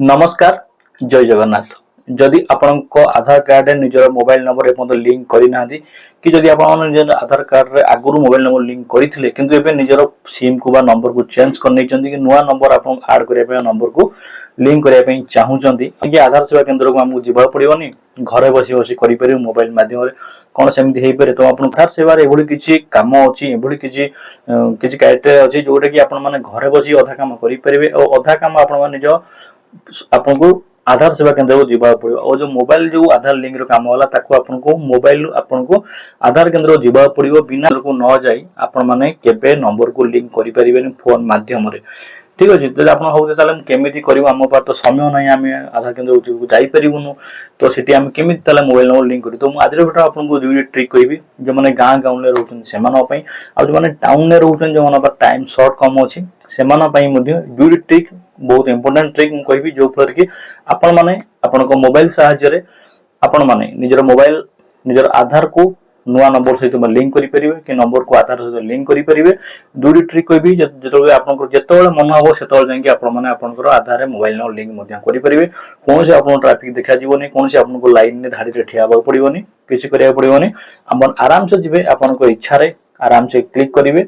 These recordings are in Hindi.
नमस्कार जय जगन्नाथ। जदि आपणक आधार कार्ड निजर मोबाइल नंबर एपर्यंत लिंक करना कि जदि निजर आधार कार्ड रे आगुरी मोबाइल नंबर लिंक करते किंतु एबे निजर सिम को बा नंबर को चेंज कर कि नुआ नंबर आप आड करने नंबर को लिंक करने चाहूँगी कि आधार सेवा केंद्र को आमको जीवा पड़ोनी घरे बसी बसी कर मोबाइल मध्यम कौन सेमती हो पारे तो आप आधार सेवार एभली किसी कम अच्छी एभली किसी क्राइटेरिया अच्छी जोटा कि आप घरे बसी अधा कम करेंगे और अधा कम आप निज आपको आधार सेवा केंद्र को जीवा पड़ो और जो मोबाइल जो आधार लिंक रो काम वाला ताको आपको मोबाइल आपको आधार केंद्र को जीवा पड़ो बिना को न जाई आपण माने केबे नंबर को लिंक करि परिबेनी फोन माध्यम रे। ठीक अच्छे जब आप हूँ केमी कर आम पास तो समय ना आम आधार केंद्र को जापरूँ तो सीटी आम केमी मोबाइल नंबर लिंक कर तो आज भिडियो आपको दुईट ट्रिक करी जो मैंने गाँ गाँव में रोचे से जो टाउन में रोचे जो मैंने टाइम सर्ट कम अच्छी से दुईट ट्रिक बहुत इंपोर्टेंट ट्रिक मुझे कहि जो फल कि आपण मैंने आपण मोबाइल साहाय्य आपण मैंने निजर मोबाइल निजर आधार को नुआ नंबर सहित लिंक करेंगे कि नंबर को आधार सहित लिंक करेंगे दुईट ट्रिक कहि जो आपको जिते मन हम से जाकर आधार मोबाइल नंबर लिंक करेंगे कौन से आपको ट्राफिक देखा कौन से आपको लाइन में धाड़ी में ठिया पड़ोनी किसी करा पड़ोनी आप आराम से जी आप इच्छा आराम से क्लिक करेंगे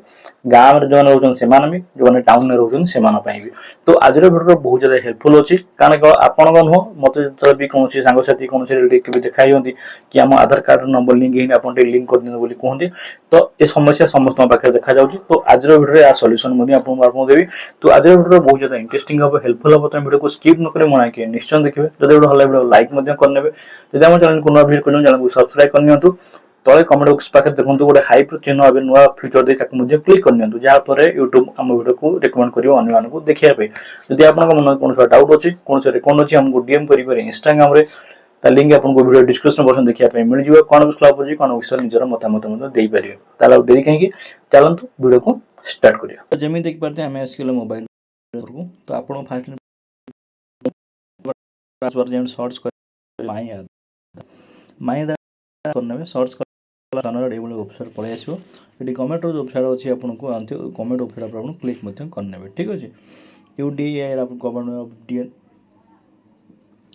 गाँव में जो रोच भी जो टाउन में रोच से भी तो आज भिडियो बहुत ज्यादा हेल्पफुल अच्छी कारण केवल आपण नुह मत जो भी कौन सांगसाथी कौन रिलेटिव देखाई कि आम आधार कार्ड नंबर लिंक है आप लिंक कर दिखाँ कहते तो ये समस्या समस्त पाखे देखा जाऊँगी तो आज भिडियो या सल्यूशन आपको देवी तो आज भिडियो बहुत ज्यादा इंटरेस्टिंग हम हेल्पफुल हम तुम भिडियो को स्किप न कर मना कि निश्चय देखिए जब भल भिडियो लाइक करने जब आम चैनल को नुआ भिजिट कर चैनल को सब्सक्राइब करनी तले कमेंट बॉक्स पाखे देखो गोटे हाइप चिन्ह ए नुआ फीचर दे क्लिक करनी जहाँफल यूट्यूब आम भिडियो को रिकमेंड कर अन्य देखिए जब आप मन कौन डाउट अच्छी कौन कौन अच्छी आमको डीएम करेंगे इंस्टाग्राम लिंक आपको वीडियो डिस्क्रिप्शन बॉक्स देखिए मिल जाए कौन क्लब अच्छी कौन विषय निजर मतामत देपारे ताल डेरी कहीं चलतु वीडियो को स्टार्ट करिया जमी देख पाते आम आसिक मोबाइल को तो आप फास्ट सर्च कर माई करने सर्च कर ऑप्शन पलि आसो ये गवर्नमेंट जो वेबसाइट अच्छी आपको गवर्नमेंट वेबसाइट पर क्लिक करने ठीक अच्छे यूडीआई गवर्नमेंट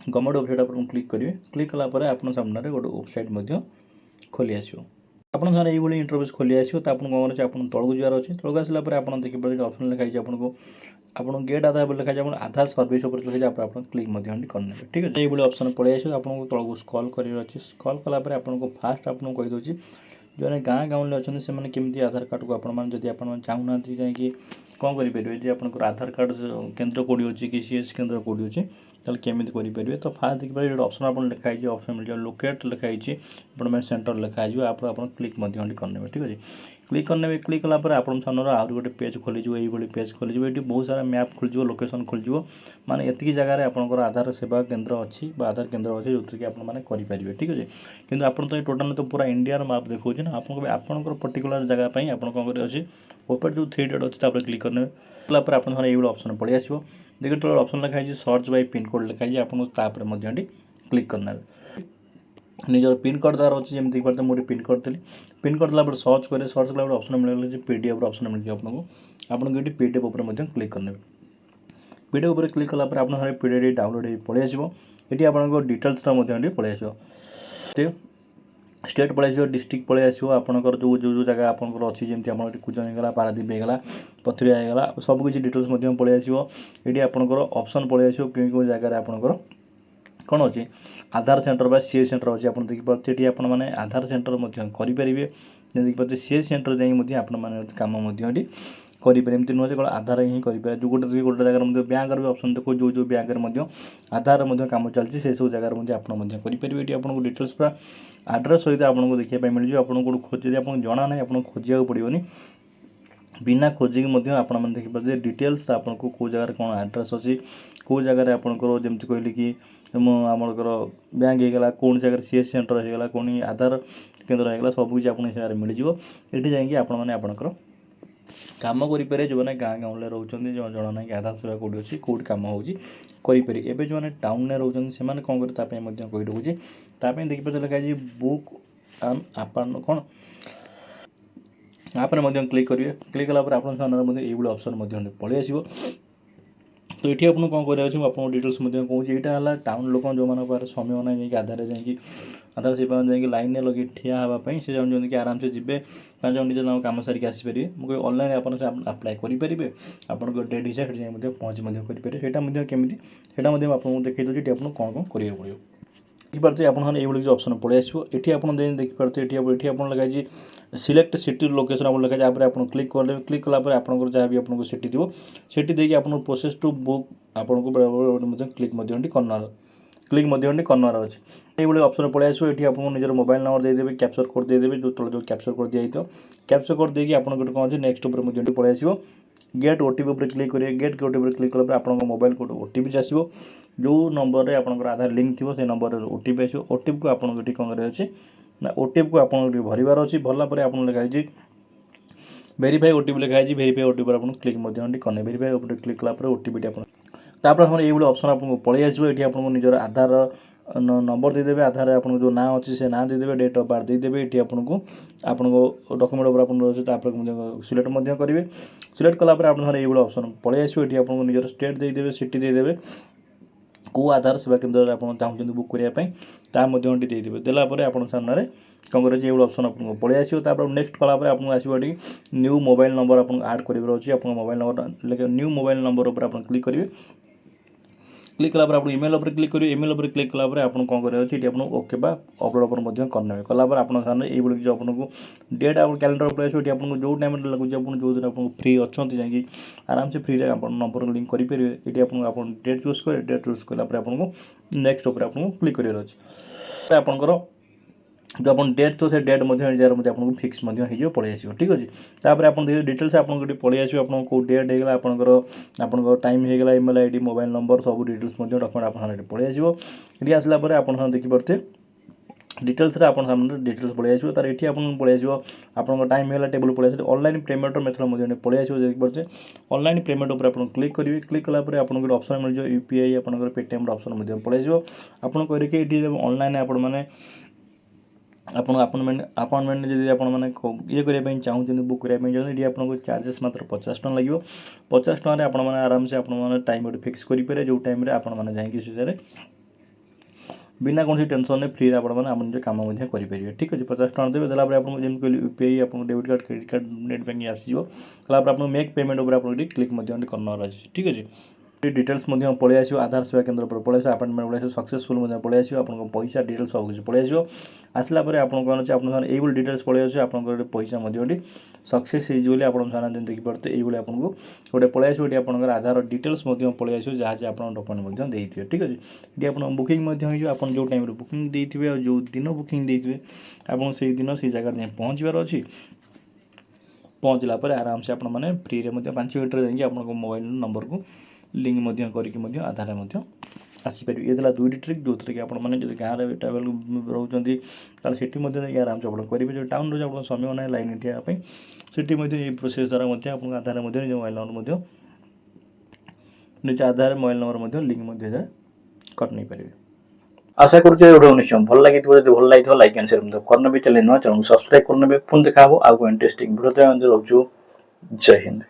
गवर्नमेंट वेबसाइट पर क्लिक करेंगे क्लिक कलापर आप सामने गोटे वेबसाइट खोली आसो आपन सारे ये इंटरफेस खोली आसो तो आपको कौन आप तौक jaar अच्छे तौक आसला आप देखिए ऑप्शन लिखाई आपको आपको गेट आधार लिखाई आप आधार सर्विस लिखाई आप क्लिक करने ठीक है ये ऑप्शन पलि आसो आपको तौक स्क्रॉल कर अच्छे स्क्रॉल कलापर आपको फास्ट आपको कहीदे जो गाँ गाँव में अच्छे से केमी आधार कार्ड को आपड़ी आप चाहूना जाकि कौन करेंगे जी आप आधार कार्ड केन्द्र कौटी अच्छी कि सीएस केन्द्र कौटी अच्छे ताल केमी करेंगे तो फास्ट देखिए ऑप्शन आप लिखाई ऑप्शन मिल जाए लोकेट लिखाई अपॉइंटमेंट सेंटर लिखाई आप क्लिक करने ठीक अच्छे क्लिक करने क्लिक कलापर आप सामने आउट गोटे पेज खोलीज ये पेज खोलीज ये बहुत सारा मैप खोल लोकेशन खोल माने एतिकी जगह आपंकर आधार सेवा केन्द्र अच्छी आधार केन्द्र अच्छी जो कि आपरेंगे ठीक अच्छे किंतु आप तो टोटाल तो पूरा इंडिया मैप देखो ना आपंकर पर्टिकुलर जगह आप कौन कर ऊपर जो थ्री डॉट अच्छे क्लिक करने आप ये ऑप्शन पलि आसो देखिए तो ऑप्शन लिखाई सर्च बाय पिन कोड लिखाई आपको क्लिक करना निजर पिन कोड द्वारा अच्छे जमी देखते मुझे पिन कोड देली पिन कोड देला सर्च करें सर्च कला ऑप्शन मिल पीडीएफ ऑप्शन मिल आपको ये पीडीएफ उपर क्लिक करने पीडीएफ उपर क्लिक कलापर आप पीडीएफ डाउनलोड पलि आसो ये आपको डिटेल्स पलि आसो स्टेट पलि आसो डिस्ट्रिक्ट पलि आसो आपंकर जो जो जगह आपंकर अच्छी जमी आप कुजन होगा पारादीप होगा पथरिया होगा सबकि डिटेल्स पलि आसो ये आपंकर ऑप्शन पलि आसो क्यों जगह आपंकर कौन अच्छे आधार सेंटर बा सीएस सेंटर अच्छे आप देखिए ये आप आधार सेंटर करेंगे देखिए सीएस सेंटर जाए कम करेंगे एमती नुहे केवल आधार ही करेंगे जो गोटे गोटे जगह बैंक भी ऑप्शन देखो जो जो बैंक आधार कम चलती से सब जगह करेंगे ये आपको डिटेल्स पूरा आड्रेस सहित आपको देखा मिल जाए आपको खोज आप जना ना आपको खोजा पड़ोनी बिना खोजिकी आपने देखिए डिटेल्स आपको कौ जगह कौन आड्रेस अच्छी कौ जगह आपंकर जमी कहली कि आमर बैंक होगा कौन जगह सीएस सेंटर होगा कौन आधार केन्द्र होगा सबकि आपको मिल जाए ये आपंकर कम करेंगे जो मैंने गाँ गाँव में रोच जना ना कि आधार सेवा कौटी अच्छी कौट कम होपेरे एवं जो मैंने टाउन में रोचे से कौन करें कही रखुच्छी देखिए लिखाई बुक एंड आपन कौन आप क्लिक करेंगे क्लिक कलापर आप सामने ये ऑप्शन पलि आसो तो ये आपको कौन कराया आपको डिटेल्स कहूँ यहाँ टाउन लोक जो मान पास समय ना जाकि आधार जाकि आधार सेवा जाकि लाइन में लगे ठिया हाँपाई से चाहते कि आराम से जी 5 मिनट निज कम सारिक आसपारे मुझे ऑनलाइन आप आप्लाय करेंगे आपको डेट हिसाब से जाए पहुँची करेंगे ସେଇଟା केमी से आपको देखिए दूसरी ये आपको कौन कौन करा पड़ो देखिपे आपने ये ऑप्शन पलि आसो ये आप देखिपे ये आप लगे सिलेक्ट सिटी लोकेशन आप लगे आप क्लिक कर क्लिक कलापर आप जहाँ भी आपको सिटी थी सिटी देखिए आप प्रोसेस टू बुक आपको क्लिक करनार अच्छे ये ऑप्शन पलि आसो ये आपको निजर मोबाइल नंबर देदेवे कैप्चर कोड देदेवे जो तले जो कैप्चर कोड दिया कैप्चर कोड देखिए आप कौन अच्छे नेक्स्ट उपर पलि आसो गेट ओटीपी पर क्लिक करेंगे गेट ओटीपी क्लिक कला आप मोबाइल को ओटीपी आसो जो नंबर आपंकर आधार लिंक थी से नंबर ओटीपी आसो ओटीपी को आपको ये कौन करार ना ओटीपी को आपको भरबार अच्छी भरला आप लिखाई भेरीफाई ओटीपी लिखाई भेरीफाई ओटीपी आप क्लिक करने भेरीफाई क्लिक कलापर ओटीपी आप ये ऑप्शन आपको पलि आसो ये आपको निजर आधार नंबर देदेवे आधार आपको जो ना अच्छी से ना देदेवे डेट ऑफ बर्थ देदेवे ये आपको डॉक्यूमेंट आप सिलेक्ट करेंगे सिलेक्ट कलापर आप ये ऑप्शन पलि आसो ये आपको निजर स्टेट देदेवे सिटी देदेवे को आधार सेवा केन्द्र आप चाहते बुक करने देदेवे देलापर आप सामने कौन कर ऑप्शन आपको पलि आसो नेक्स्ट कलापर आपको आसो न्यू मोबाइल नंबर आपको ऐड कर अच्छी आप mobile number new mobile number पर आप क्लिक करेंगे क्लिक कलापर आप इमेल उपर क्लिक करेंगे इमेल उपर क्लिक कलापर आप कौन करार अच्छे ये आपको ओके बा अपलोड पर करने कलापर आप सामने ये जो आपको डेट आप कैलेंडर पर आसो ये आपको जो टाइम लगुच जो दिन आपको फ्री अच्छा जाकि आराम से फ्री आप नंबर लिंक करेंगे ये आपको डेट चूज करें डेट चूज कलापर आपको नेक्स्ट उपर आपको क्लिक करार अच्छे आपंकर जो आप डेट तो से डेट आपको फिक्स हो पलि आसो ठीक अच्छे तापर आप देखिए डिटेल्स आपको पलि आसो आपको डेट होगा आपंकर टाइम होगा इमेल आईडी मोबाइल नंबर सब डिटेल्स डॉक्यूमेंट आप पलि आसो ये आसला आप देखिपे डिटेल्स आप सामने डिटेल्स पलि आसो तार ये आपको पलि आसो आपको टाइम है टेबल पलि आसो ऑनलाइन पेमेंट मेथड पलि आसो देखिपे ऑनलाइन पेमेंट उपर आप क्लिक करेंगे क्लिक कलापर आपको ऑप्शन मिल जाए यूपीआई आपंकर पेटीएम ऑप्शन पलि आसो आपको करेंगे ये ऑनलाइन आपण मैंने अपॉइंटमेंट जब आप ये करने चाहते बुक करने चाहते ये आपको चार्जेस मात्र 50 टका लगे 50 टकर आप आराम से आप टाइम फिक्स करेंगे जो टाइम आप जाकि बिना कौन टेंशन नहीं फ्री आप कम करेंगे ठीक अच्छे 50 टका देवे देला आपको जमी कहली यूपीआई आप debit card credit card net banking आसो कलापर आप मेक पेमेंट उपर आप क्लिक करना अच्छे ठीक अच्छे डिटेल्स पलि आसो आधार सेवा केन्द्र पर पलि आसो अपॉइंटमेंट पलि आसो सक्सेसफुल पलि आसो आपको पैसा डिटेल्स सब कुछ पलि आसो आसला आपको कौन अच्छे आप डिटेल्स पलि आसो आपको पैसा सक्सेस होली आप देखिपे ये आपको गोटे पलि आसो ये आपंकर आधार डिटेल्स पलि आसो जहाँ आप डॉक्यूमेंट देते ठीक अच्छे ये आप बुकिंग आप जो टाइम बुकिंग देते और जो दिन बुकिंग देते आप से दिन से जगह पहुँचबार अच्छी पहुँचला आराम से आपने फ्री में 5 मिनट जाकि आप मोबाइल नंबर को लिंक करके आधार आसपारे ये दुईट ट्रिक जो थी कि आपने गाँव में ट्रावेल रोचे से आराम से आप करेंगे जो टाउन रोज आप समय ना लाइन ठियापी से प्रोसेस द्वारा आप आधार निज मोबाइल नंबर निज आधार मोबाइल नंबर लिंक कर नहीं पारे आशा करूँ निश्चय भल लगी भल लगी लाइक एंड शेयर करने चैनल नुआ चैनल सब्सक्राइब करने पुणी देखा आगे इंटरेस्टिंग भिडियो रोचु जय हिंद।